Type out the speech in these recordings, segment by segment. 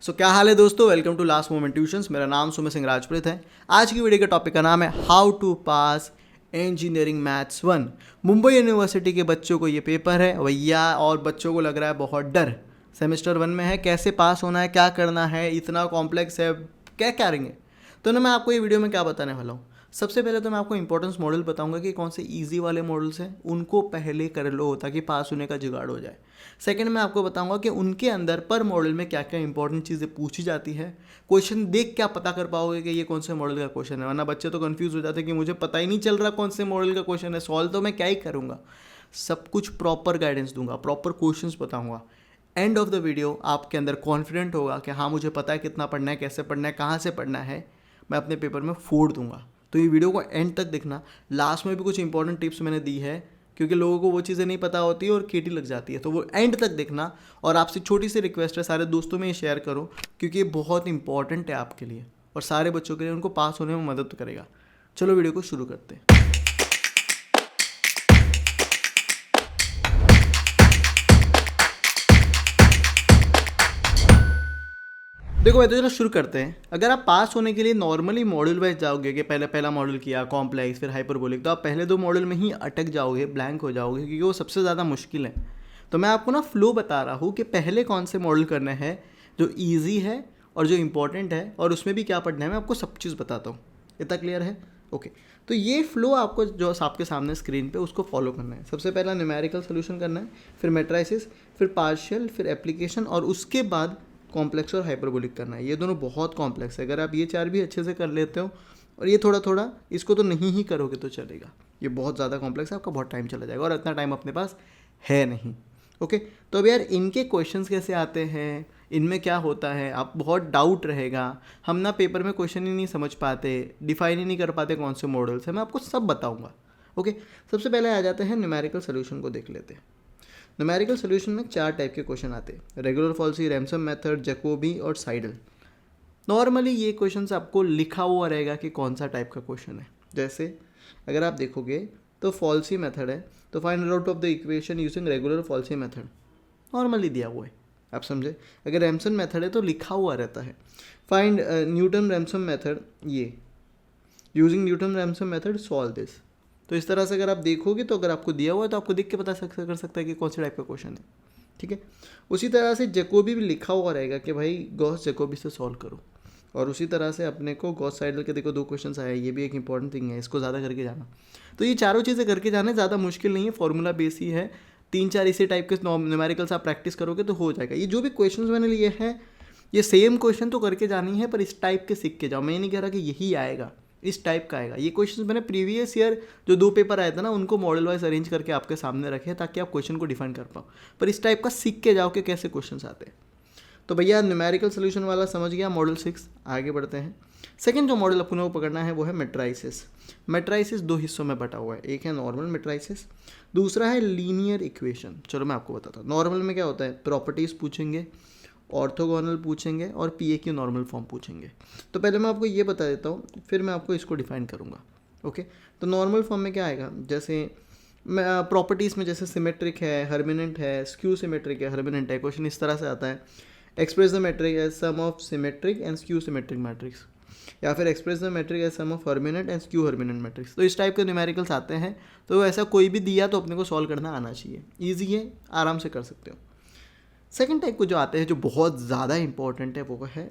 क्या हाल है दोस्तों, welcome to last moment tuitions. मेरा नाम सुमित सिंह राजपूत है। आज की वीडियो के टॉपिक का नाम है how to pass engineering maths 1। Mumbai university के बच्चों को ये पेपर है भैया, और बच्चों को लग रहा है बहुत डर। सेमेस्टर 1 में है, कैसे पास होना है, क्या करना है, इतना कॉम्प्लेक्स है, क्या करेंगे। तो ना मैं आपको ये वीडियो में क्या बताने वाला हूँ। सबसे पहले तो मैं आपको इंपॉर्टेंस मॉडल बताऊंगा कि कौन से इजी वाले मॉडल्स हैं, उनको पहले कर लो ताकि पास होने का जुगाड़ हो जाए। सेकंड मैं आपको बताऊंगा कि उनके अंदर पर मॉडल में क्या क्या इंपॉर्टेंट चीज़ें पूछी जाती है। क्वेश्चन देख क्या पता कर पाओगे कि ये कौन से मॉडल का क्वेश्चन है, वरना बच्चे तो कंफ्यूज हो जाते हैं कि मुझे पता ही नहीं चल रहा कौन से मॉडल का क्वेश्चन है, सॉल्व तो मैं क्या ही करूँगा। सब कुछ प्रॉपर गाइडेंस दूंगा, प्रॉपर क्वेश्चंस बताऊंगा। एंड ऑफ द वीडियो आपके अंदर कॉन्फिडेंट होगा कि हाँ मुझे पता है कितना पढ़ना है, कैसे पढ़ना है, कहाँ से पढ़ना है। मैं अपने पेपर में फोड़ दूंगा। तो ये वीडियो को एंड तक देखना। लास्ट में भी कुछ इंपॉर्टेंट टिप्स मैंने दी है, क्योंकि लोगों को वो चीज़ें नहीं पता होती और केटी लग जाती है, तो वो एंड तक देखना। और आपसे छोटी सी रिक्वेस्ट है, सारे दोस्तों में ये शेयर करो, क्योंकि ये बहुत इंपॉर्टेंट है आपके लिए और सारे बच्चों के लिए, उनको पास होने में मदद करेगा। चलो वीडियो को शुरू करते हैं। देखो भाई, तो चलो शुरू करते हैं। अगर आप पास होने के लिए नॉर्मली मॉड्यूल वाइज जाओगे कि पहले पहला मॉड्यूल किया कॉम्प्लेक्स, फिर हाइपरबोलिक, तो आप पहले दो मॉड्यूल में ही अटक जाओगे, ब्लैंक हो जाओगे, क्योंकि वो सबसे ज़्यादा मुश्किल है। तो मैं आपको ना फ्लो बता रहा हूँ कि पहले कौन से मॉड्यूल करने हैं जो ईजी है और जो इंपॉर्टेंट है, और उसमें भी क्या पढ़ना है, मैं आपको सब चीज़ बताता हूँ। इतना क्लियर है? ओके। तो ये फ्लो आपको जो आपके सामने स्क्रीन पे उसको फॉलो करना है। सबसे पहला न्यूमेरिकल सोल्यूशन करना है, फिर मैट्रिसेस, फिर पार्शियल, फिर एप्लीकेशन, और उसके बाद कॉम्प्लेक्स और हाइपरबोलिक करना है। ये दोनों बहुत कॉम्प्लेक्स है। अगर आप ये चार भी अच्छे से कर लेते हो और ये थोड़ा थोड़ा इसको तो नहीं ही करोगे तो चलेगा। ये बहुत ज़्यादा कॉम्प्लेक्स है, आपका बहुत टाइम चला जाएगा और इतना टाइम अपने पास है नहीं। ओके। तो अब यार इनके क्वेश्चंस कैसे आते हैं, इनमें क्या होता है, आप बहुत डाउट रहेगा। हम ना पेपर में क्वेश्चन ही नहीं समझ पाते, डिफाइन ही नहीं कर पाते कौन से मॉडल्स हैं, मैं आपको सब बताऊँगा। ओके। सबसे पहले आ जाते हैं न्यूमेरिकल सोल्यूशन को देख लेते हैं। न्यूमेरिकल सोल्यूशन में 4 टाइप के क्वेश्चन आते हैं: regular, falsies, Ramson method, Jacobi और साइडल। नॉर्मली ये क्वेश्चन आपको लिखा हुआ रहेगा कि कौन सा टाइप का क्वेश्चन है। जैसे अगर आप देखोगे तो फॉल्सी मेथड है, तो find out of the equation using regular falsies method, normally दिया हुआ है, आप समझे। अगर रैमसन मेथड है तो लिखा हुआ रहता है फाइंड न्यूटन रैमसन मेथड, ये using Newton Ramson method solve this. तो इस तरह से अगर आप देखोगे तो अगर आपको दिया हुआ है तो आपको देख के पता कर सकता है कि कौन से टाइप का क्वेश्चन है। ठीक है। उसी तरह से जैकोबी भी लिखा हुआ रहेगा कि भाई गॉस जैकोबी से सॉल्व करो। और उसी तरह से अपने को गॉस साइडल के देखो 2 क्वेश्चन आए, ये भी एक इंपॉर्टेंट थिंग है, इसको ज़्यादा करके जाना। तो ये चारों चीज़ें करके जाना ज़्यादा मुश्किल नहीं है, फॉर्मूला बेस ही है। 3-4 इसी टाइप के न्यूमेरिकल्स आप प्रैक्टिस करोगे तो हो जाएगा। ये जो भी क्वेश्चन मैंने लिए हैं ये सेम क्वेश्चन तो करके जानी है, पर इस टाइप के सीख के जाओ। मैं ये नहीं कह रहा कि यही आएगा, इस टाइप का आएगा। ये क्वेश्चन मैंने प्रीवियस ईयर जो 2 पेपर आए थे ना, उनको मॉडल वाइज अरेंज करके आपके सामने रखे ताकि आप क्वेश्चन को डिफाइन कर पाओ, पर इस टाइप का सीख के जाओ कि कैसे क्वेश्चन आते हैं। तो भैया न्यूमेरिकल सोल्यूशन वाला समझ गया, मॉडल 6। आगे बढ़ते हैं। सेकंड जो मॉडल अपने को पकड़ना है वो है मैट्रिसेस। मैट्रिसेस 2 हिस्सों में बटा हुआ है, एक है नॉर्मल मैट्रिसेस, दूसरा है लीनियर इक्वेशन। चलो मैं आपको बताता हूँ। नॉर्मल में क्या होता है, प्रॉपर्टीज़ पूछेंगे, ऑर्थोगोनल पूछेंगे और पीए की नॉर्मल फॉर्म पूछेंगे। तो पहले मैं आपको ये बता देता हूँ, फिर मैं आपको इसको डिफाइन करूँगा। ओके। तो नॉर्मल फॉर्म में क्या आएगा, जैसे प्रॉपर्टीज़ में जैसे सिमेट्रिक है, हर्मिनेंट है, स्क्यू सिमेट्रिक है, हर्मिनेंट है, क्वेश्चन इस तरह से आता है। Express the matrix as sum of symmetric and skew symmetric matrix, या फिर express the matrix as sum of hermitian and skew hermitian matrix. तो इस टाइप के न्यूमेरिकल्स आते हैं। तो ऐसा कोई भी दिया तो अपने को सॉल्व करना आना चाहिए। ईजी है, आराम से कर सकते हो। सेकंड टाइप को जो आते हैं, जो बहुत ज़्यादा इंपॉर्टेंट है, वो है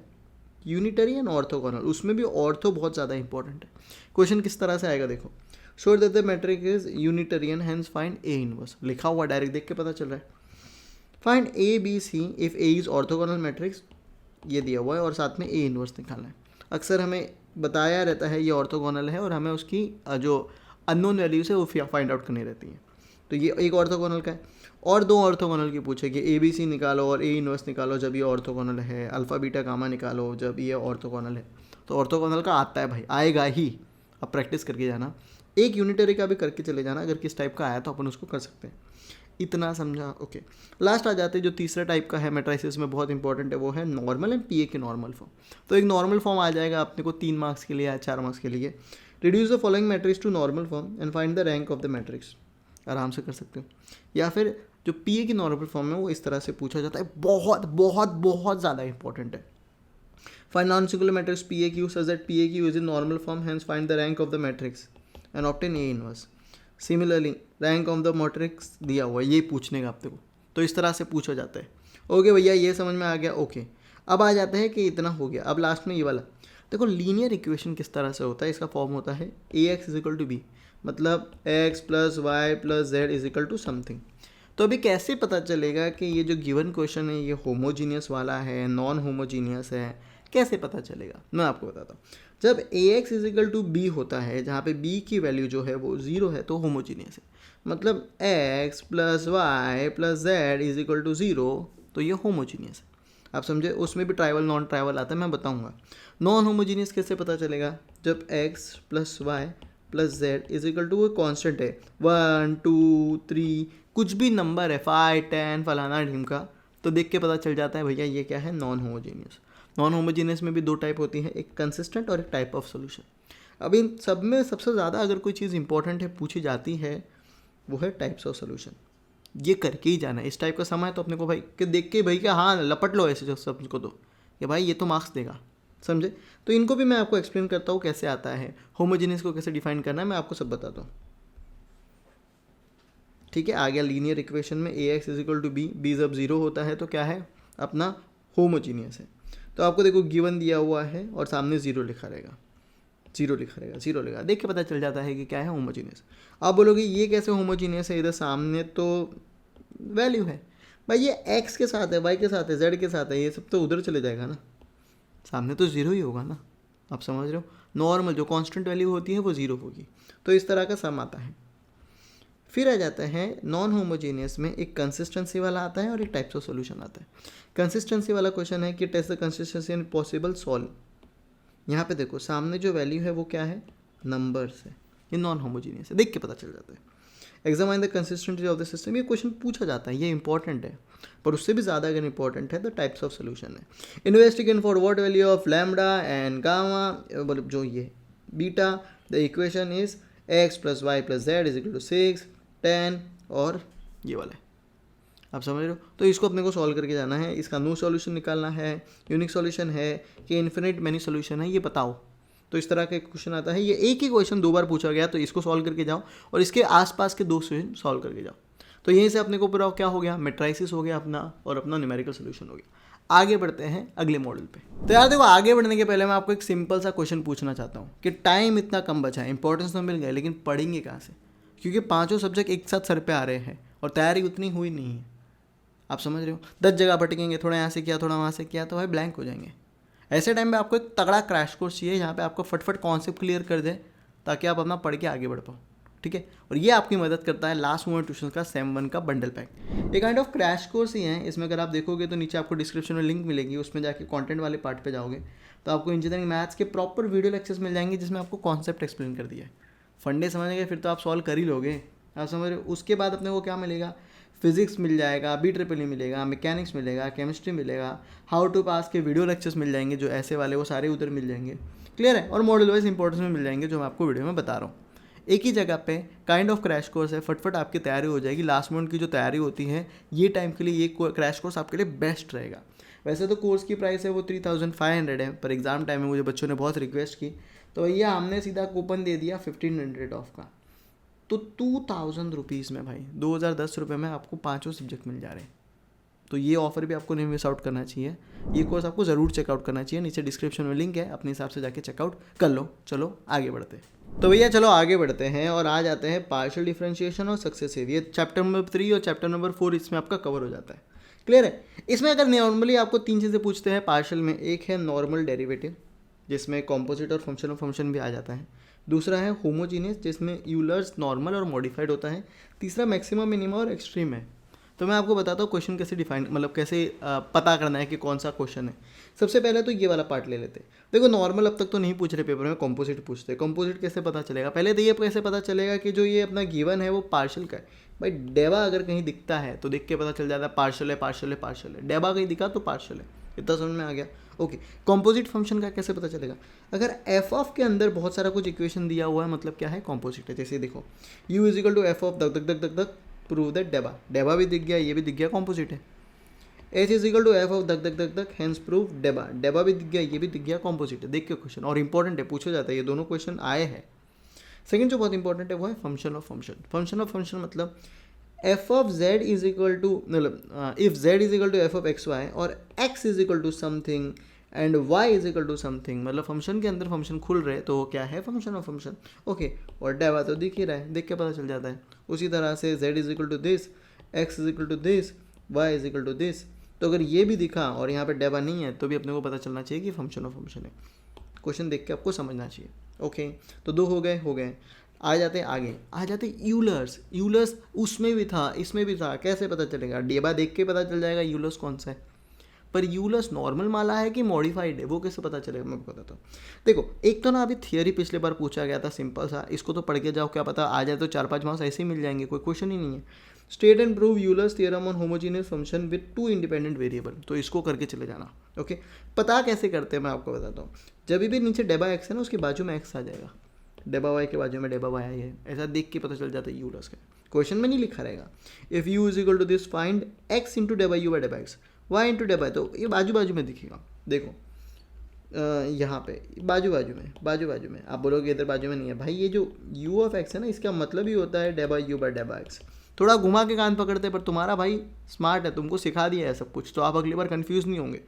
यूनिटरी एंड ऑर्थोगोनल। उसमें भी ऑर्थो बहुत ज़्यादा इंपॉर्टेंट है। क्वेश्चन किस तरह से आएगा देखो, show that the matrix is unitarian hence find A inverse. लिखा हुआ डायरेक्ट देख के पता चल रहा है। Find A B C if A is orthogonal matrix, ये दिया हुआ है, और साथ में ए इनवर्स निकालना है। अक्सर हमें बताया रहता है ये ऑर्थोगोनल है और हमें उसकी जो अननोन वैल्यूज है वो फाइंड आउट करनी रहती है। तो ये एक ऑर्थोगोनल का है। और 2 ऑर्थोगोनल की पूछेगी, ए बी सी निकालो और ए इनवर्स निकालो जब ये ऑर्थोगोनल है, अल्फा बीटा गामा निकालो जब ये ऑर्थोगोनल है। तो ऑर्थोगोनल का आता है भाई, आएगा ही, अब प्रैक्टिस करके जाना। एक यूनिटरी का भी करके चले जाना, अगर किस टाइप का आया तो अपन उसको कर सकते हैं। इतना समझा? ओके। लास्ट आ जाते हैं जो तीसरा टाइप का है मैट्रिसेस में, बहुत इंपॉर्टेंट है, वो है नॉर्मल एंड पीए की नॉर्मल फॉर्म। तो एक नॉर्मल फॉर्म आ जाएगा अपने को 3 मार्क्स के लिए या 4 मार्क्स के लिए। Reduce the following matrix to normal form and find the rank of the matrix, आराम से कर सकते हो। या फिर जो पीए की नॉर्मल फॉर्म है वो इस तरह से पूछा जाता है, बहुत बहुत बहुत ज़्यादा इंपॉर्टेंट है। Find non singular matrix P A Q such that P A Q is in normal form, hence find the rank of the matrix and obtain a inverse. Similarly rank of the matrix दिया हुआ है, ये पूछने का आपको, तो इस तरह से पूछा जाता है। ओके भैया, ये समझ में आ गया। ओके, अब आ जाते हैं कि इतना हो गया। अब लास्ट में ये वाला देखो, लीनियर इक्वेशन किस तरह से होता है। इसका फॉर्म होता है A X is equal to B, मतलब x plus Y plus Z is equal to something. तो अभी कैसे पता चलेगा कि ये जो गिवन क्वेश्चन है ये होमोजीनियस वाला है, नॉन होमोजीनियस है, कैसे पता चलेगा? मैं आपको बताता हूँ। जब A X is equal to B होता है, जहाँ पे बी की वैल्यू जो है वो 0 है, तो होमोजीनियस है। मतलब x plus Y plus Z is equal to 0, तो ये होमोजीनियस है। आप समझे? उसमें भी ट्राइवल नॉन ट्राइवल आता है, मैं बताऊंगा। नॉन होमोजीनियस कैसे पता चलेगा? जब x plus Y plus Z is equal to वो कॉन्स्टेंट है 1 2 3 कुछ भी नंबर है 5 10 फलाना ढिमका, तो देख के पता चल जाता है भैया ये क्या है, नॉन होमोजीनियस। नॉन होमोजीनियस में भी 2 टाइप होती है, एक कंसिस्टेंट और एक टाइप ऑफ सोल्यूशन। अब इन सब में सबसे ज़्यादा अगर कोई चीज़ इंपॉर्टेंट है पूछी जाती है वो है टाइप्स ऑफ सोल्यूशन। ये करके ही जाना है। इस टाइप का समय है तो अपने को भाई कि देख के भाई क्या हाँ लपट लो ऐसे जो सब को, तो कि भाई ये तो मार्क्स देगा, समझे? तो इनको भी मैं आपको एक्सप्लेन करता हूँ कैसे आता है, होमोजीनियस को कैसे डिफाइन करना है, मैं आपको सब बताता हूँ। ठीक है, आ गया लीनियर इक्वेशन में A X is equal to B, B जब 0 होता है तो क्या है अपना होमोजीनियस है। तो आपको देखो गिवन दिया हुआ है और सामने 0 लिखा रहेगा, 0 लिखा रहेगा, 0 लिखा, देख के पता चल जाता है कि क्या है, होमोजीनियस। आप बोलोगे ये कैसे होमोजीनियस है, इधर सामने तो वैल्यू है भाई, ये एक्स के साथ है, वाई के साथ है, जेड के साथ है, ये सब तो उधर चले जाएगा ना, सामने तो 0 ही होगा ना। आप समझ रहे हो? नॉर्मल जो कांस्टेंट वैल्यू होती है वो 0 होगी। तो इस तरह का सम आता है। फिर आ जाता है नॉन होमोजीनियस में एक कंसिस्टेंसी वाला आता है और एक टाइप्स ऑफ सॉल्यूशन आता है। कंसिस्टेंसी वाला क्वेश्चन है कि test the consistency and possible solve. यहाँ पे देखो सामने जो वैल्यू है वो क्या है, नंबर्स है, ये नॉन होमोजीनियस है, देख के पता चल जाता है। Examine the consistency of the system, ये क्वेश्चन पूछा जाता है, ये इंपॉर्टेंट है, पर उससे भी ज़्यादा अगर इंपॉर्टेंट है तो टाइप्स ऑफ सोल्यूशन है। Investigate for what value of lambda and gamma, मतलब जो ये beta, the equation is x plus Y plus Z is equal to 6 10 और ये वाला है। आप समझ रहे हो? तो इसको अपने को सॉल्व करके जाना है, इसका नो सॉल्यूशन निकालना है, यूनिक सॉल्यूशन है कि इन्फिनिट मैनी सॉल्यूशन है, ये बताओ। तो इस तरह का क्वेश्चन आता है, ये एक ही क्वेश्चन 2 बार पूछा गया, तो इसको सॉल्व करके जाओ और इसके आसपास के 2 क्वेश्चन सॉल्व करके जाओ। तो यहीं से अपने को पूरा क्या हो गया, मैट्रिसेस हो गया अपना और अपना न्यूमेरिकल सोल्यूशन हो गया। आगे बढ़ते हैं अगले मॉडल पे। तो यार देखो, आगे बढ़ने के पहले मैं आपको एक सिंपल सा क्वेश्चन पूछना चाहता हूँ कि टाइम इतना कम बचा है, इंपॉर्टेंस तो मिल गया, लेकिन पढ़ेंगे कहाँ से? क्योंकि 5 सब्जेक्ट एक साथ सर पे आ रहे हैं और तैयारी उतनी हुई नहीं है। आप समझ रहे हो? 10 जगह भटकेंगे, थोड़ा यहाँ से किया थोड़ा वहाँ से किया, तो भाई ब्लैंक हो जाएंगे। ऐसे टाइम में आपको एक तगड़ा क्रैश कोर्स चाहिए जहाँ पे आपको फटफट कॉन्सेप्ट क्लियर कर दे, ताकि आप अपना पढ़ के आगे बढ़ पाओ। ठीक है, और ये आपकी मदद करता है लास्ट मोमेंट ट्यूशन का सेम 1 का बंडल पैक। एक काइंड ऑफ क्रैश कोर्स ही है। इसमें अगर आप देखोगे तो नीचे आपको डिस्क्रिप्शन में लिंक मिलेगी, उसमें जाके कंटेंट वाले पार्ट पे जाओगे तो आपको इंजीनियरिंग मैथ्स के प्रॉपर वीडियो लेक्चर्स मिल जाएंगे, जिसमें आपको कॉन्सेप्ट एक्सप्लेन कर दिया है। फंडे समझ गए फिर तो आप सॉल्व कर ही लोगे। आप समझ रहे हो? उसके बाद अपने को क्या मिलेगा, फिजिक्स मिल जाएगा, BEE मिलेगा, मैकेनिक्स मिलेगा, केमिस्ट्री मिलेगा, हाउ टू पास के वीडियो लेक्चर्स मिल जाएंगे, जो ऐसे वाले वो सारे उधर मिल जाएंगे। क्लियर है? और मॉडल वाइज इंपॉर्टेंस में मिल जाएंगे, जो मैं आपको वीडियो में बता रहा हूँ। एक ही जगह पे काइंड ऑफ क्रैश कोर्स है, फटफट आपकी तैयारी हो जाएगी। लास्ट मोमेंट की जो तैयारी होती है ये टाइम के लिए ये क्रैश कोर्स आपके लिए बेस्ट रहेगा। वैसे तो कोर्स की प्राइस है वो 3500 है, पर एग्जाम टाइम में मुझे बच्चों ने बहुत रिक्वेस्ट की, तो भैया हमने सीधा कूपन दे दिया 1500 ऑफ का। तो 2000 रुपीज़ में भाई 2010 रुपये में आपको 5 सब्जेक्ट मिल जा रहे हैं। तो ये ऑफर भी आपको नहीं मिस आउट करना चाहिए, ये कोर्स आपको ज़रूर चेकआउट करना चाहिए। नीचे डिस्क्रिप्शन में लिंक है, अपने हिसाब से जाके चेकआउट कर लो। चलो आगे बढ़ते हैं। तो भैया चलो आगे बढ़ते हैं और आ जाते हैं पार्शियल डिफरेंशिएशन और सक्सेसिव। ये चैप्टर नंबर 3 और चैप्टर नंबर 4 इसमें आपका कवर हो जाता है। क्लियर है? इसमें अगर नॉर्मली आपको 3 चीज़ें पूछते हैं पार्शियल में, एक है नॉर्मल डेरिवेटिव जिसमें कॉम्पोजिट और फंक्शन ऑफ फंक्शन भी आ जाता है। दूसरा है होमोजीनियस जिसमें यूलर्स नॉर्मल और मॉडिफाइड होता है। तीसरा मैक्सिमम मिनिमम और एक्सट्रीम है। तो मैं आपको बताता हूँ क्वेश्चन कैसे डिफाइन, मतलब कैसे पता करना है कि कौन सा क्वेश्चन है। सबसे पहले तो ये वाला पार्ट ले लेते हैं। देखो नॉर्मल अब तक तो नहीं पूछ रहे पेपर में, कॉम्पोजिट पूछते हैं। कॉम्पोजिट कैसे पता चलेगा? पहले तो ये कैसे पता चलेगा कि जो ये अपना गिवन है वो पार्शियल का है। भाई डेबा अगर कहीं दिखता है तो देख के पता चल जाता है पार्शियल है, पार्शियल है, पार्शियल है। डेबा कहीं दिखा तो पार्शियल है। इतना समझ में आ गया? ओके, कॉम्पोजिट फंक्शन का कैसे पता चलेगा? अगर एफ ऑफ के अंदर बहुत सारा कुछ इक्वेशन दिया हुआ है, मतलब क्या है, कॉम्पोजिट है। जैसे देखो u is equal to F of दक दक दक दक दक, प्रूव दैट डेबा, डेबा भी दिख गया, ये भी दिख गया, कॉम्पोजिट है। H is equal to F of धक धक धक धक, हैंस प्रूफ डेबा। डेबा भी दिख गया, ये भी दिख गया, कॉम्पोजिट है। देख के क्वेश्चन, और इंपॉर्टेंट है, पूछा जाता है, ये दोनों क्वेश्चन आए हैं। सेकंड जो बहुत इंपॉर्टेंट है वो है function of function. Function of function मतलब F of Z is equal to, मतलब if Z is equal to F of X Y और X is equal to something and Y is equal to something, मतलब function के अंदर function खुल रहे तो क्या है फंक्शन ऑफ फंक्शन। ओके, और डेवा तो दिख ही रहा है, देख के पता चल जाता है। उसी तरह से z is equal to this, x is equal to this, y is equal to this. तो अगर ये भी दिखा और यहाँ पे डेवा नहीं है तो भी अपने को पता चलना चाहिए कि फंक्शन ऑफ फंक्शन है। क्वेश्चन देख के आपको समझना चाहिए। ओके, तो दो हो गए। आ जाते हैं आगे, आ जाते यूलर्स। यूलर्स उसमें भी था, इसमें भी था, कैसे पता चलेगा? डेबा देख के पता चल जाएगा यूलर्स कौन सा है, पर यूलर्स नॉर्मल माला है कि मॉडिफाइड है वो कैसे पता चलेगा, मैं बताता हूँ। देखो, एक तो ना अभी थियोरी पिछले बार पूछा गया था, सिंपल सा, इसको तो पढ़ के जाओ, क्या पता आ जाए तो 4-5 मार्क्स ऐसे ही मिल जाएंगे, कोई क्वेश्चन ही नहीं है। State and prove Euler's theorem on homogeneous function with 2 independent variable, तो इसको करके चले जाना। ओके, पता कैसे करते हैं मैं आपको बताता हूँ। जब भी नीचे डेबा एक्स है ना, उसके बाजू में एक्स आ जाएगा, डेबा वाई के बाजू में डेबा वाई है, ऐसा देख के पता चल जाता है यूलर्स का। क्वेश्चन में नहीं लिखा रहेगा, if U is equal to this find X into डेबा यू बाई डेबा एक्स, वाई इंटू डेबा, तो ये बाजू बाजू में दिखेगा। देखो यहाँ पे बाजू बाजू में आप बोलोगे इधर बाजू में नहीं है भाई, ये जो यू ऑफ एक्स है ना, इसका मतलब ही होता है डेबा यू बाई डेबा एक्स। थोड़ा घुमा के कान पकड़ते, पर तुम्हारा भाई स्मार्ट है, तुमको सिखा दिया है सब कुछ, तो आप अगली बार कंफ्यूज नहीं होंगे।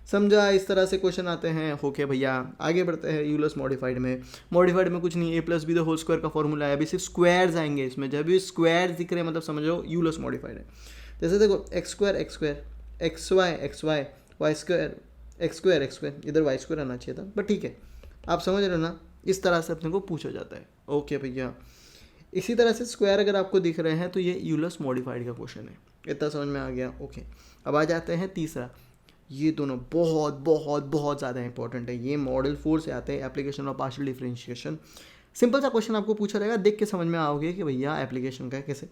समझा? इस तरह से क्वेश्चन आते हैं। ओके भैया, आगे बढ़ते हैं यूलर्स मॉडिफाइड में। मॉडिफाइड में कुछ नहीं, A plus B the whole square का फॉर्मूला है, अभी सिर्फ स्क्वायर्स आएंगे इसमें। जब भी स्क्वायर दिख रहे हैं मतलब समझो यूलर्स मॉडिफाइड है। जैसे देखो, x square x y y square x square, इधर वाई स्क्वायर आना चाहिए था, बट ठीक है, आप समझ रहे हो ना, इस तरह से अपने को पूछा जाता है। ओके भैया, इसी तरह से स्क्वायर अगर आपको दिख रहे हैं तो ये यूलर्स मॉडिफाइड का क्वेश्चन है। इतना समझ में आ गया? ओके, अब आ जाते हैं तीसरा। ये दोनों बहुत बहुत बहुत ज़्यादा इंपॉर्टेंट है, ये मॉडल 4 से आते हैं, application of partial differentiation. Simple सा क्वेश्चन आपको पूछा रहेगा, देख के समझ में आओगे कि भैया एप्लीकेशन का है कैसे।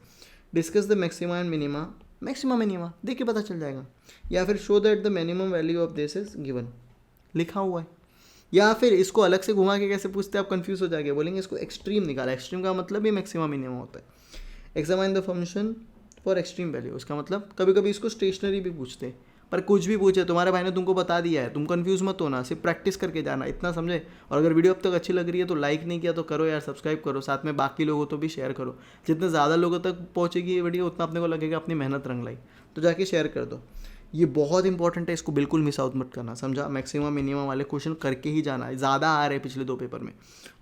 Discuss the maxima and minima देख के पता चल जाएगा, या फिर show that the minimum value of this is given, लिखा हुआ है। या फिर इसको अलग से घुमा के कैसे पूछते हैं, आप कंफ्यूज हो जाएंगे, बोलेंगे इसको एक्सट्रीम निकाला। एक्सट्रीम का मतलब ये मैक्सिमम मिनिमम होता है। Examine the function for extreme value, उसका मतलब कभी कभी इसको स्टेशनरी भी पूछते हैं, पर कुछ भी पूछे, तुम्हारे भाई ने तुमको बता दिया है, तुम कंफ्यूज मत होना, सिर्फ प्रैक्टिस करके जाना, इतना समझे। और अगर वीडियो अब तक अच्छी लग रही है तो लाइक नहीं किया तो करो यार, सब्सक्राइब करो, साथ में बाकी लोगों तो भी शेयर करो। जितने ज़्यादा लोगों तक पहुँचेगी ये वीडियो, उतना अपने को लगेगा अपनी मेहनत रंग लाई, तो जाके शेयर कर दो। ये बहुत इंपॉर्टेंट है, इसको बिल्कुल मिस आउट मत करना, समझा। मैक्सिमम मिनिमम वाले क्वेश्चन करके ही जाना है, ज़्यादा आ रहे हैं पिछले 2 पेपर में।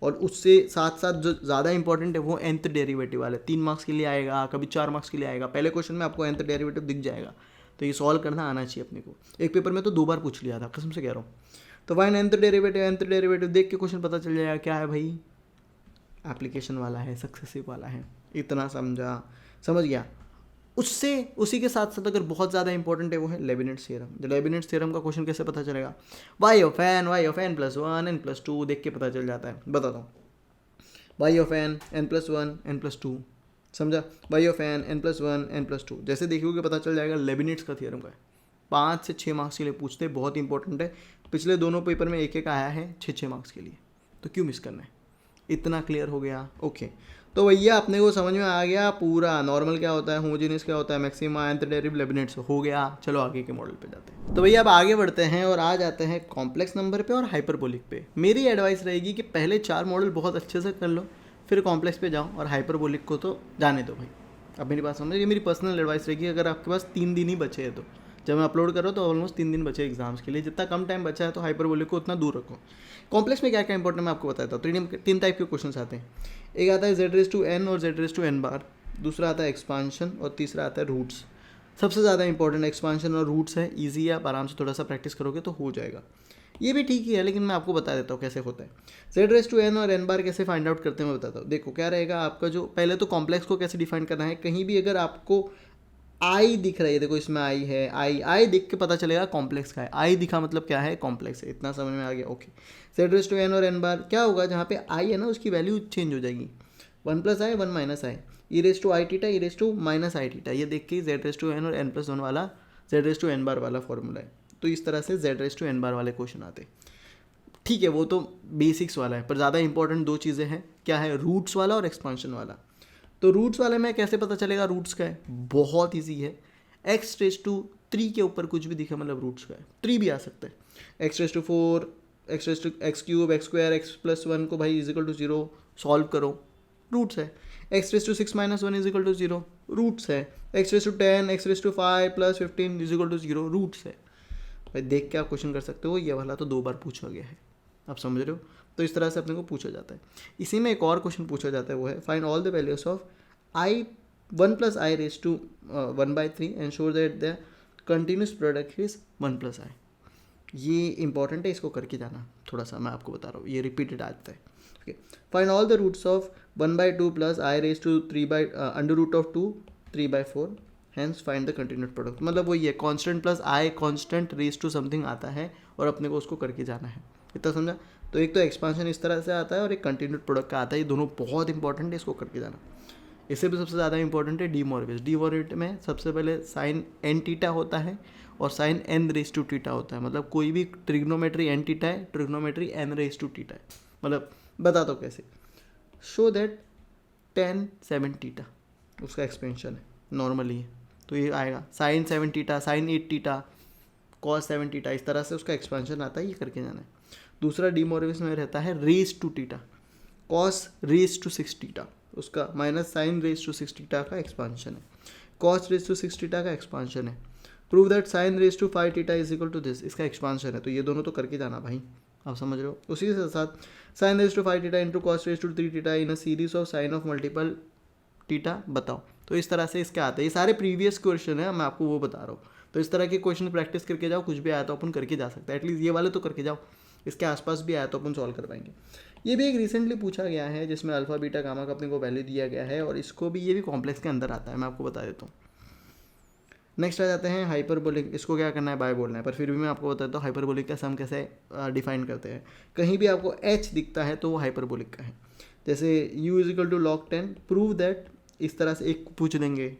और उससे साथ साथ जो ज़्यादा इंपॉर्टेंट है वो nth डेरिवेटिव वाले, 3 मार्क्स के लिए आएगा, कभी 4 मार्क्स के लिए आएगा। पहले क्वेश्चन में आपको nth डेरिवेटिव दिख जाएगा, तो ये सॉल्व करना आना चाहिए अपने को। एक पेपर में तो 2 बार पूछ लिया था, कसम से कह रहा हूँ। तो फाइंड nth डेरिवेटिव देख के क्वेश्चन पता चल जाएगा क्या है भाई, एप्लीकेशन वाला है, सक्सेसिव वाला है। इतना समझ गया। उससे उसी के साथ साथ अगर बहुत ज़्यादा इंपॉर्टेंट है वो है लेबिनिट्स थ्योरम। लेबिनिट्स थ्योरम का क्वेश्चन कैसे पता चलेगा, y of n plus 1 n plus 2 देख के पता चल जाता है। बताता हूँ, y of n plus 1 n plus 2, समझा। y of n plus 1 n plus 2 जैसे देखोगे पता चल जाएगा लेबिनिट्स का थ्योरम का है। 5 से 6 मार्क्स के लिए पूछते हैं, बहुत इंपॉर्टेंट है। पिछले दोनों पेपर में एक आया है 6 मार्क्स के लिए, तो क्यों मिस करना है। इतना क्लियर हो गया? ओके, तो भैया अपने को समझ में आ गया पूरा, नॉर्मल क्या होता है, होमोजेनियस क्या होता है, मैक्सिमा, nth डेरिवेटिव, लेबिनिट्स हो गया। चलो आगे के मॉडल पे जाते हैं। तो भैया अब आगे बढ़ते हैं और आ जाते हैं कॉम्प्लेक्स नंबर पे और हाइपरबोलिक पे। मेरी एडवाइस रहेगी कि पहले 4 मॉडल बहुत अच्छे से कर लो, फिर कॉम्प्लेक्स पे जाओ, और हाइपरबोलिक को तो जाने दो भाई। अब मेरी बात समझ, ये मेरी पर्सनल एडवाइस रहेगी। अगर आपके पास 3 दिन ही बचे हैं, तो जब मैं अपलोड कर रहा हूँ तो ऑलमोस्ट 3 दिन बचे एग्जाम्स के लिए, जितना कम टाइम बचा है तो हाइपरबोलिक को उतना दूर रखो। कॉम्प्लेक्स में क्या क्या इंपॉर्टेंट मैं आपको बताता हूँ। 3 टाइप के क्वेश्चन आते हैं। एक आता है z⁻n और z⁻n बार, दूसरा आता है एक्सपांशन, और तीसरा आता है रूट्स। सबसे ज़्यादा इंपॉर्टेंट एक्सपांशन और रूट्स है। ईजी है, आप आराम से थोड़ा सा प्रैक्टिस करोगे तो हो जाएगा। ये भी ठीक ही है, लेकिन मैं आपको बता देता हूँ कैसे होता है। z⁻n और n बार कैसे फाइंड आउट करते हैं मैं बताता हूँ। देखो क्या रहेगा आपका, जो पहले तो कॉम्प्लेक्स को कैसे डिफाइन करना है। कहीं भी अगर आपको आई दिख रही है, देखो इसमें आई है, आई दिख के पता चलेगा कॉम्प्लेक्स का है। आई दिखा मतलब क्या है, कॉम्प्लेक्स है। इतना समझ में आ गया? ओके। z⁻n और n बार क्या होगा, जहाँ पे आई है ना उसकी वैल्यू चेंज हो जाएगी, 1 + i 1 - i, e⁻ -i, ये देख के z⁻n और n+1 वाला z⁻n बार वाला फॉर्मूला है। तो इस तरह से z⁻n बार वाले क्वेश्चन आते हैं। ठीक है, वो तो बेसिक्स वाला है, पर ज़्यादा इंपॉर्टेंट 2 चीज़ें हैं। क्या है, रूट्स वाला और एक्सपांशन वाला। तो रूट्स वाले में कैसे पता चलेगा रूट्स का है, बहुत ईजी है। x⁻⁴ 3 के ऊपर कुछ भी दिखे मतलब रूट स्क्वायर, 3 भी आ सकता है। x⁴, x³ x² x+1 को भाई इजिकल टू 0 सॉल्व करो, रूट्स है। x⁶ - 1 इजिकल टू 0, रूट्स है। x⁻10 x⁵ + 15 is equal to 0, roots है। भाई देख के आप क्वेश्चन कर सकते हो, ये वाला तो 2 बार पूछा गया है, आप समझ रहे हो। तो इस तरह से अपने को पूछा जाता है। इसी में एक और क्वेश्चन पूछा जाता है, वो है find all the values of i1 + i⁻1/3 and show that the continuous product is 1 + i। ये इंपॉर्टेंट है, इसको करके जाना थोड़ा सा, मैं आपको बता रहा हूँ, ये रिपीटेड आता है। Okay, find all the roots of 1/2 + i⁻2 3/4 hence find the continuous product. मतलब वही है, constant plus i constant raise to something आता है और अपने को उसको करके जाना है। इतना समझा। तो एक तो एक्सपांशन इस तरह से आता है और एक कंटिन्यूस प्रोडक्ट का आता है, ये दोनों बहुत इंपॉर्टेंट है, इसको करके जाना। इससे भी सबसे ज़्यादा इंपॉर्टेंट है डी मॉर्गेज। डी मॉर्गेज में सबसे पहले साइन n थीटा होता है और साइन n⁻θ होता है। मतलब कोई भी ट्रिग्नोमेट्री n थीटा है, ट्रिग्नोमेट्री n⁻θ है। मतलब बता दो कैसे, शो दैट tan 7θ उसका एक्सपेंशन है, नॉर्मली है तो ये आएगा sin 7θ, sin 8θ, cos 7θ, इस तरह से उसका एक्सपेंशन आता है, ये करके जाना है। दूसरा डी मॉर्गेज में रहता है raise to theta, cos raise to 6θ, उसका माइनस sin रेज टू 6θ का एक्सपांशन है, cos रेज टू 6θ का एक्सपांशन है। Prove that sin raise to 5θ is equal to this, इसका एक्सपांशन है। तो ये दोनों तो करके जाना भाई, आप समझ रहे हो। उसी के साथ sin raise to 5θ into cos raise to 3θ in a series of sine of multiple theta बताओ। तो इस तरह से इसके आते हैं, ये सारे प्रीवियस क्वेश्चन है, मैं आपको वो बता रहा हूँ। तो इस तरह के क्वेश्चन प्रैक्टिस करके जाओ, कुछ भी आया तो अपन करके जा सकते हैं, एटलीस्ट ये वाले तो करके जाओ, इसके आसपास भी आया तो अपन सॉल्व कर पाएंगे। ये भी एक रिसेंटली पूछा गया है जिसमें अल्फा बीटा गामा का अपने को वैल्यू दिया गया है और इसको भी, ये भी कॉम्प्लेक्स के अंदर आता है, मैं आपको बता देता हूँ। नेक्स्ट आ जाते हैं हाइपरबोलिक। इसको क्या करना है, बाय बोलना है, पर फिर भी मैं आपको बता देता हूँ हाइपरबोलिक का सम कैसे डिफाइन करते हैं। कहीं भी आपको h दिखता है तो वो हाइपरबोलिक का है। जैसे u = log 10, प्रूव दैट, इस तरह से एक पूछ देंगे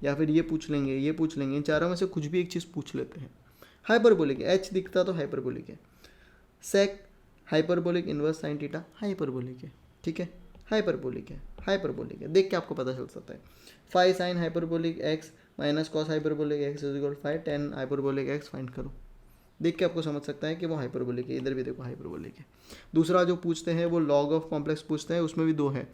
या फिर ये पूछ लेंगे, ये पूछ लेंगे, इन चारों में से कुछ भी एक चीज़ पूछ लेते हैं। हाइपरबोलिक है, h दिखता तो हाइपरबोलिक है। Sec hyperbolic inverse sine theta hyperbolic है, ठीक है, हाइपरबोलिक है, हाइपरबोलिक है, देख के आपको पता चल सकता है। 5 sin hyperbolic x minus cos hyperbolic x is 5 tan hyperbolic x find करो, देख के आपको समझ सकता है कि वो हाइपरबोलिक है। इधर भी देखो हाइपरबोलिक है। दूसरा जो पूछते हैं वो लॉग ऑफ कॉम्प्लेक्स पूछते हैं, उसमें भी 2 है,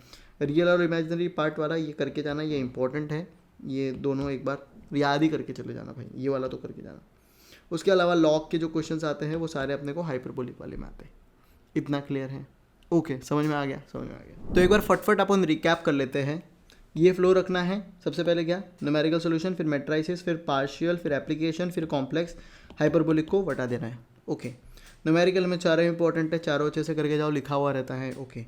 रियल और इमेजिनरी पार्ट वाला, ये करके जाना, ये इंपॉर्टेंट है, ये दोनों एक बार याद ही करके चले जाना भाई, ये वाला तो करके जाना। उसके अलावा लॉग के जो क्वेश्चंस आते हैं वो सारे अपने को हाइपरबोलिक वाले में आते हैं। इतना क्लियर है, ओके, समझ में आ गया, समझ में आ गया। तो एक बार फटफट अपन रिकैप कर लेते हैं। ये फ्लो रखना है, सबसे पहले क्या, न्यूमेरिकल सॉल्यूशन, फिर मैट्रिसेस, फिर पार्शियल, फिर एप्लीकेशन, फिर कॉम्प्लेक्स, हाइपरबोलिक को बता देना है। ओके, न्यूमेरिकल में चारों इंपॉर्टेंट है, चारों अच्छे से करके जाओ, लिखा हुआ रहता है। ओके,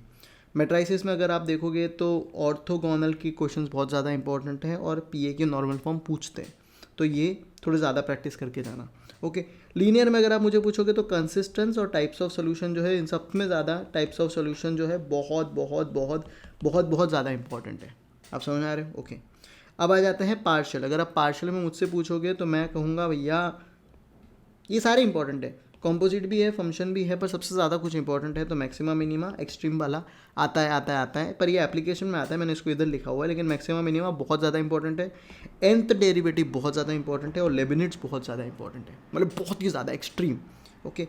मैट्रिसेस में अगर आप देखोगे तो ऑर्थोगोनल की क्वेश्चंस बहुत ज़्यादा इंपॉर्टेंट है और पीए की नॉर्मल फॉर्म पूछते हैं, तो ये थोड़े ज़्यादा प्रैक्टिस करके जाना। ओके, लीनियर में अगर आप मुझे पूछोगे तो कंसिस्टेंस और टाइप्स ऑफ सोल्यूशन जो है, इन सब में ज़्यादा टाइप्स ऑफ सोल्यूशन जो है बहुत बहुत बहुत बहुत बहुत ज़्यादा इंपॉर्टेंट है, आप समझ में आ रहे हो। ओके, अब आ जाते हैं पार्शियल। अगर आप पार्शियल में मुझसे पूछोगे तो मैं कहूँगा भैया ये सारे इंपॉर्टेंट है, कॉम्पोजिट भी है, फंक्शन भी है, पर सबसे ज़्यादा कुछ इंपॉर्टेंट है तो मैक्सिमा मिनिमा एक्सट्रीम वाला आता है, पर ये एप्लीकेशन में आता है, मैंने इसको इधर लिखा हुआ है, लेकिन मैक्सिमा मिनिमा बहुत ज़्यादा इंपॉर्टेंट है, nth डेरिवेटिव बहुत ज़्यादा इंपॉर्टेंट है और लेबिनिट्स बहुत ज़्यादा इंपॉर्टेंट है, मतलब बहुत ही ज़्यादा एक्सट्रीम। ओके,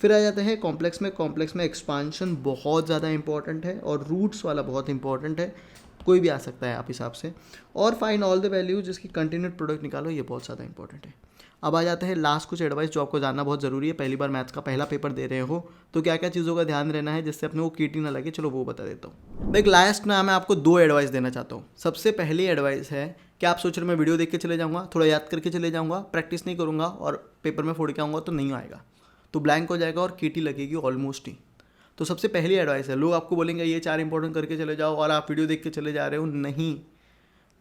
फिर आ जाते हैं कॉम्प्लेक्स में। कॉम्प्लेक्स में एक्सपांशन बहुत ज़्यादा इंपॉर्टेंट है और रूट्स वाला बहुत इंपॉर्टेंट है, कोई भी आ सकता है आप हिसाब से। और फाइंड ऑल द वैल्यूज, जिसकी कंटिन्यूड प्रोडक्ट निकालो, ये बहुत ज़्यादा इंपॉर्टेंट है। अब आ जाते हैं लास्ट कुछ एडवाइस जो आपको जानना बहुत ज़रूरी है। पहली बार मैथ्स का पहला पेपर दे रहे हो तो क्या क्या चीज़ों का ध्यान रहना है जिससे अपने को कीटी ना लगे, चलो वो बता देता हूँ। एक लास्ट में मैं आपको 2 एडवाइस देना चाहता हूँ। सबसे पहली एडवाइस है कि आप सोच रहे मैं वीडियो देख के चले जाऊँगा, थोड़ा याद करके चले जाऊँगा, प्रैक्टिस नहीं करूँगा और पेपर में फोड़ के आऊँगा तो नहीं आएगा, तो ब्लैंक हो जाएगा और कीटी लगेगी ऑलमोस्ट ही। तो सबसे पहली एडवाइस है, लोग आपको बोलेंगे ये 4 इंपॉर्टेंट करके चले जाओ और आप वीडियो देख के चले जा रहे हो, नहीं,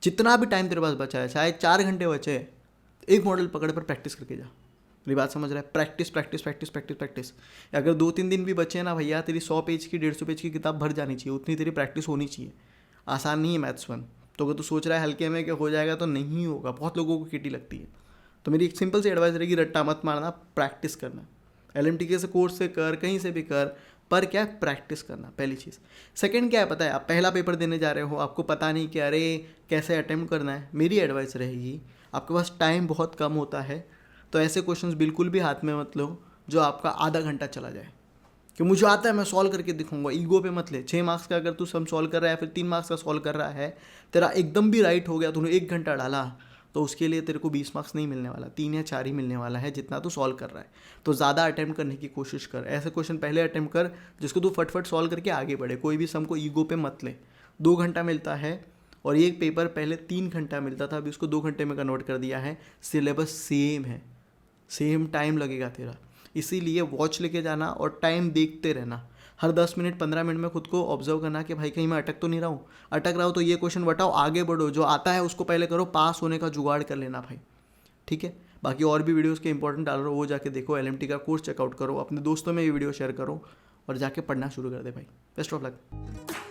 जितना भी टाइम तेरे पास बचा है, चाहे 4 घंटे बचे, एक मॉडल पकड़ पर प्रैक्टिस करके जा। मेरी बात समझ रहा है, practice practice practice practice practice. अगर 2-3 दिन भी बचे ना भैया, तेरी 100 पेज की 150 पेज की किताब भर जानी चाहिए, उतनी तेरी प्रैक्टिस होनी चाहिए। आसान नहीं है मैथ्स 1, तो अगर तू सोच रहा है हल्के में कि हो जाएगा तो नहीं होगा, बहुत लोगों को कीटी लगती है। तो मेरी एक सिंपल सी एडवाइस रहेगी, रट्टा मत मारना, प्रैक्टिस करना। LMTK से कोर्स से कर, कहीं से भी कर, पर क्या है, प्रैक्टिस करना पहली चीज़। सेकंड क्या है पता है, आप पहला पेपर देने जा रहे हो, आपको पता नहीं कि अरे कैसे अटेम्प्ट करना है, मेरी एडवाइस रहेगी आपके पास टाइम बहुत कम होता है तो ऐसे क्वेश्चंस बिल्कुल भी हाथ में मत लो जो आपका आधा घंटा चला जाए कि मुझे आता है मैं सॉल्व करके दिखाऊंगा। ईगो पे मत ले। 6 मार्क्स का अगर तू सम सॉल्व कर रहा है, फिर 3 मार्क्स का सॉल्व कर रहा है, तेरा एकदम भी राइट हो गया, तूने 1 घंटा डाला, तो उसके लिए तेरे को 20 मार्क्स नहीं मिलने वाला, 3 या 4 ही मिलने वाला है जितना तू सॉल्व कर रहा है। तो ज़्यादा अटैम्प्ट करने की कोशिश कर, ऐसे क्वेश्चन पहले अटैम्प्ट कर जिसको तू फटफट सॉल्व करके आगे बढ़े। कोई भी सम को ईगो पे मत ले। 2 घंटा मिलता है और ये पेपर पहले 3 घंटा मिलता था, अभी उसको 2 घंटे में कन्वर्ट कर दिया है। सिलेबस सेम है, सेम टाइम लगेगा तेरा, इसीलिए वॉच लेके जाना और टाइम देखते रहना। हर 10 मिनट 15 मिनट में खुद को ऑब्जर्व करना कि भाई कहीं मैं अटक तो नहीं रहा हूँ। अटक रहा हो तो ये क्वेश्चन बताओ, आगे बढ़ो, जो आता है उसको पहले करो, पास होने का जुगाड़ कर लेना भाई, ठीक है। बाकी और भी वीडियोस के इंपॉर्टेंट डाल रहा हूँ, वो जाके देखो, LMT का कोर्स चेकआउट करो, अपने दोस्तों में ये वीडियो शेयर करो और जाके पढ़ना शुरू कर दे भाई। Best of luck.